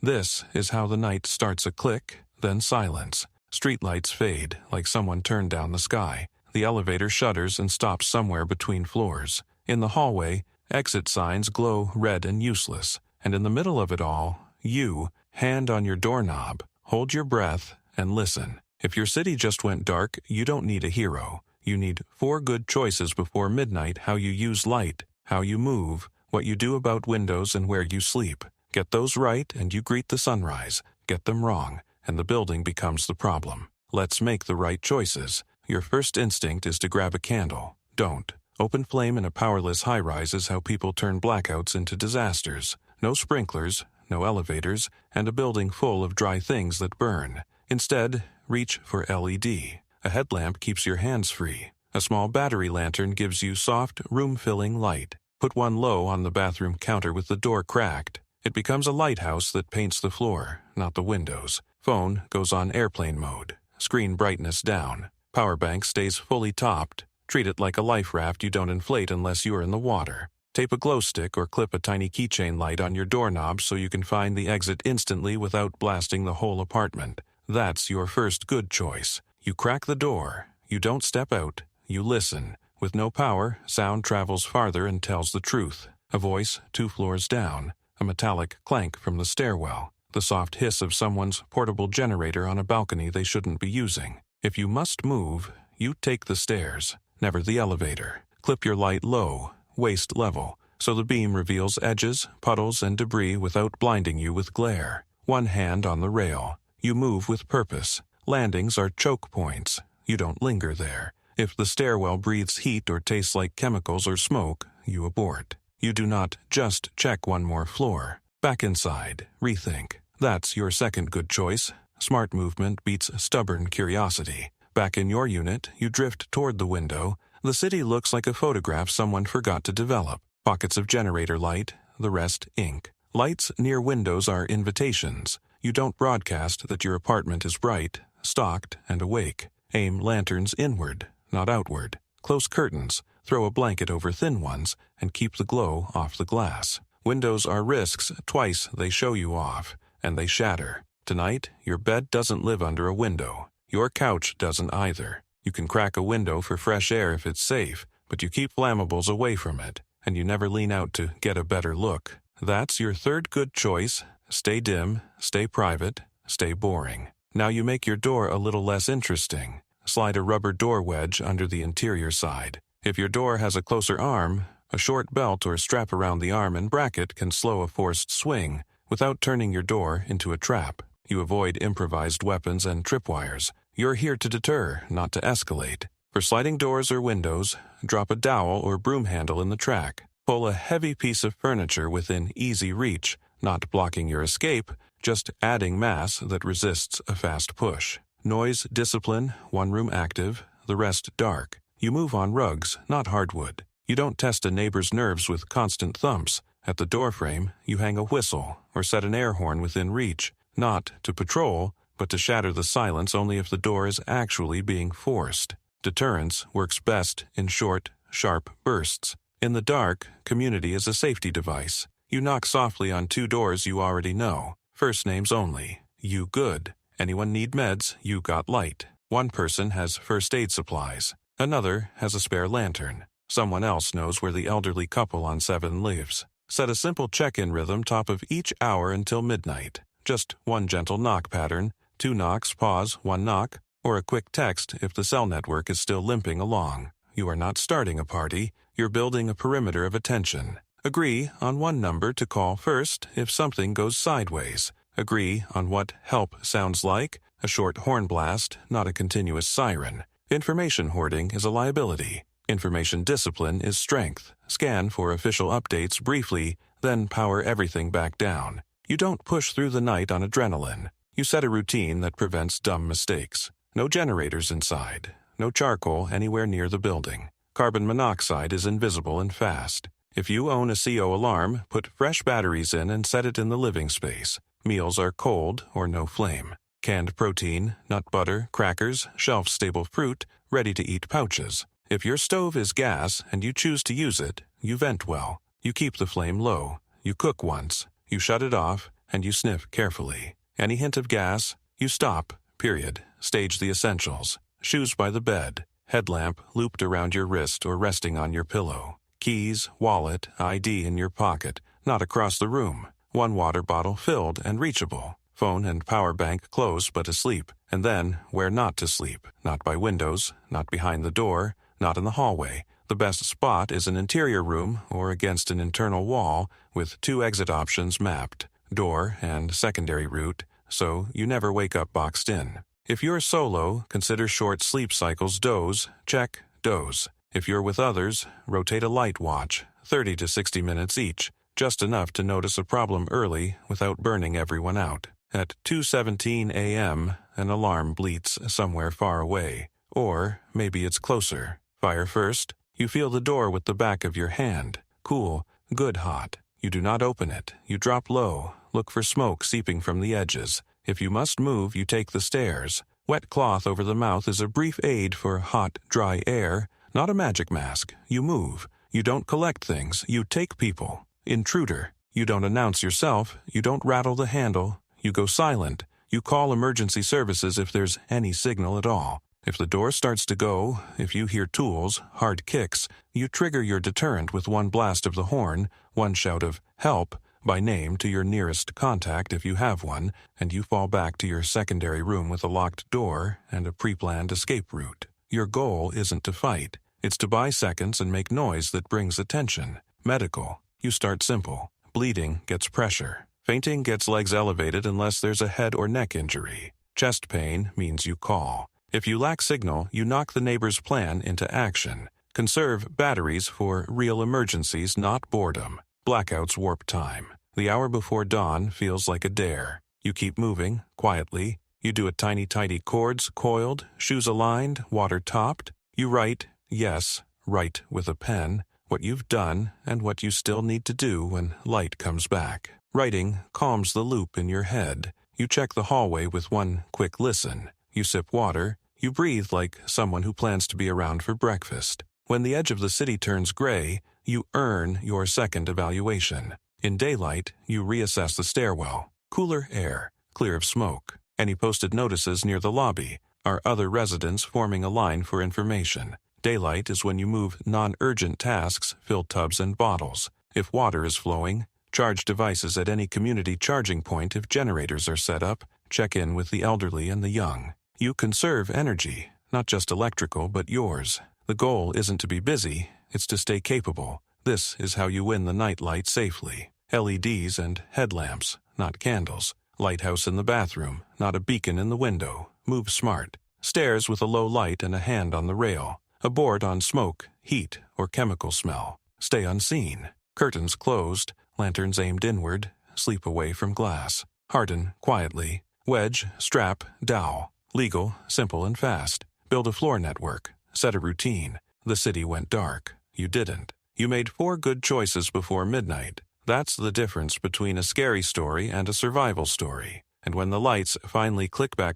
This is how the night starts: a click, then silence. Streetlights fade like someone turned down the sky. The elevator shudders and stops somewhere between floors. In the hallway, exit signs glow red and useless. And in the middle of it all, you, hand on your doorknob, hold your breath, and listen. If your city just went dark, you don't need a hero. You need 4 good choices before midnight: how you use light, how you move, what you do about windows, and where you sleep. Get those right and you greet the sunrise. Get them wrong, and the building becomes the problem. Let's make the right choices. Your first instinct is to grab a candle. Don't. Open flame in a powerless high-rise is how people turn blackouts into disasters. No sprinklers, no elevators, and a building full of dry things that burn. Instead, reach for LED. A headlamp keeps your hands free. A small battery lantern gives you soft, room-filling light. Put one low on the bathroom counter with the door cracked. It becomes a lighthouse that paints the floor, not the windows. Phone goes on airplane mode. Screen brightness down. Power bank stays fully topped. Treat it like a life raft you don't inflate unless you're in the water. Tape a glow stick or clip a tiny keychain light on your doorknob so you can find the exit instantly without blasting the whole apartment. That's your first good choice. You crack the door. You don't step out. You listen. With no power, sound travels farther and tells the truth. A voice 2 floors down. A metallic clank from the stairwell. The soft hiss of someone's portable generator on a balcony they shouldn't be using. If you must move, you take the stairs, never the elevator. Clip your light low, waist level, so the beam reveals edges, puddles, and debris without blinding you with glare. One hand on the rail. You move with purpose. Landings are choke points. You don't linger there. If the stairwell breathes heat or tastes like chemicals or smoke, you abort. You do not just check one more floor. Back inside. Rethink. That's your second good choice. Smart movement beats stubborn curiosity. Back in your unit, you drift toward the window. The city looks like a photograph someone forgot to develop. Pockets of generator light, the rest ink. Lights near windows are invitations. You don't broadcast that your apartment is bright, stocked, and awake. Aim lanterns inward, not outward. Close curtains. Throw a blanket over thin ones, and keep the glow off the glass. Windows are risks. Twice they show you off, and they shatter. Tonight, your bed doesn't live under a window. Your couch doesn't either. You can crack a window for fresh air if it's safe, but you keep flammables away from it, and you never lean out to get a better look. That's your third good choice. Stay dim, stay private, stay boring. Now you make your door a little less interesting. Slide a rubber door wedge under the interior side. If your door has a closer arm, a short belt or strap around the arm and bracket can slow a forced swing without turning your door into a trap. You avoid improvised weapons and tripwires. You're here to deter, not to escalate. For sliding doors or windows, drop a dowel or broom handle in the track. Pull a heavy piece of furniture within easy reach, not blocking your escape, just adding mass that resists a fast push. Noise discipline, one room active, the rest dark. You move on rugs, not hardwood. You don't test a neighbor's nerves with constant thumps. At the doorframe, you hang a whistle or set an air horn within reach, not to patrol, but to shatter the silence only if the door is actually being forced. Deterrence works best in short, sharp bursts. In the dark, community is a safety device. You knock softly on 2 doors you already know. First names only. You good. Anyone need meds? You got light. One person has first aid supplies. Another has a spare lantern. Someone else knows where the elderly couple on 7 lives. Set a simple check-in rhythm top of each hour until midnight. Just one gentle knock pattern, 2 knocks, pause, 1 knock, or a quick text if the cell network is still limping along. You are not starting a party, you're building a perimeter of attention. Agree on one number to call first if something goes sideways. Agree on what help sounds like, a short horn blast, not a continuous siren. Information hoarding is a liability. Information discipline is strength. Scan for official updates briefly, then power everything back down. You don't push through the night on adrenaline. You set a routine that prevents dumb mistakes. No generators inside. No charcoal anywhere near the building. Carbon monoxide is invisible and fast. If you own a CO alarm, put fresh batteries in and set it in the living space. Meals are cold or no flame. Canned protein, nut butter, crackers, shelf-stable fruit, ready-to-eat pouches. If your stove is gas and you choose to use it, you vent well. You keep the flame low. You cook once. You shut it off, and you sniff carefully. Any hint of gas, you stop, period. Stage the essentials. Shoes by the bed. Headlamp looped around your wrist or resting on your pillow. Keys, wallet, ID in your pocket, not across the room. One water bottle filled and reachable. Phone and power bank close but asleep. And then, where not to sleep. Not by windows, not behind the door, not in the hallway. The best spot is an interior room or against an internal wall with 2 exit options mapped, door and secondary route, so you never wake up boxed in. If you're solo, consider short sleep cycles. Doze, check, doze. If you're with others, rotate a light watch, 30 to 60 minutes each, just enough to notice a problem early without burning everyone out. At 2:17 a.m., an alarm bleats somewhere far away, or maybe it's closer. Fire first. You feel the door with the back of your hand. Cool, good hot. You do not open it. You drop low. Look for smoke seeping from the edges. If you must move, you take the stairs. Wet cloth over the mouth is a brief aid for hot, dry air, not a magic mask. You move. You don't collect things. You take people. Intruder. You don't announce yourself. You don't rattle the handle. You go silent. You call emergency services if there's any signal at all. If the door starts to go, if you hear tools, hard kicks, you trigger your deterrent with one blast of the horn, one shout of "help" by name to your nearest contact if you have one, and you fall back to your secondary room with a locked door and a pre-planned escape route. Your goal isn't to fight. It's to buy seconds and make noise that brings attention. Medical. You start simple. Bleeding gets pressure. Fainting gets legs elevated unless there's a head or neck injury. Chest pain means you call. If you lack signal, you knock the neighbor's plan into action. Conserve batteries for real emergencies, not boredom. Blackout's warp time. The hour before dawn feels like a dare. You keep moving, quietly. You do it tiny cords, coiled, shoes aligned, water topped. You write, yes, write with a pen, what you've done and what you still need to do when light comes back. Writing calms the loop in your head. You check the hallway with one quick listen. You sip water. You breathe like someone who plans to be around for breakfast. When the edge of the city turns gray, you earn your second evaluation. In daylight, you reassess the stairwell. Cooler air, clear of smoke. Any posted notices near the lobby? Are other residents forming a line for information? Daylight is when you move non-urgent tasks, fill tubs and bottles. If water is flowing, charge devices at any community charging point. If generators are set up, check in with the elderly and the young. You conserve energy, not just electrical, but yours. The goal isn't to be busy, it's to stay capable. This is how you win the night light safely. LEDs and headlamps, not candles. Lighthouse in the bathroom, not a beacon in the window. Move smart. Stairs with a low light and a hand on the rail. Abort on smoke, heat, or chemical smell. Stay unseen. Curtains closed, lanterns aimed inward. Sleep away from glass. Harden quietly. Wedge, strap, dowel. Legal, simple and fast. Build a floor network. Set a routine. The city went dark. You didn't. You made 4 good choices before midnight. That's the difference between a scary story and a survival story. And when the lights finally click back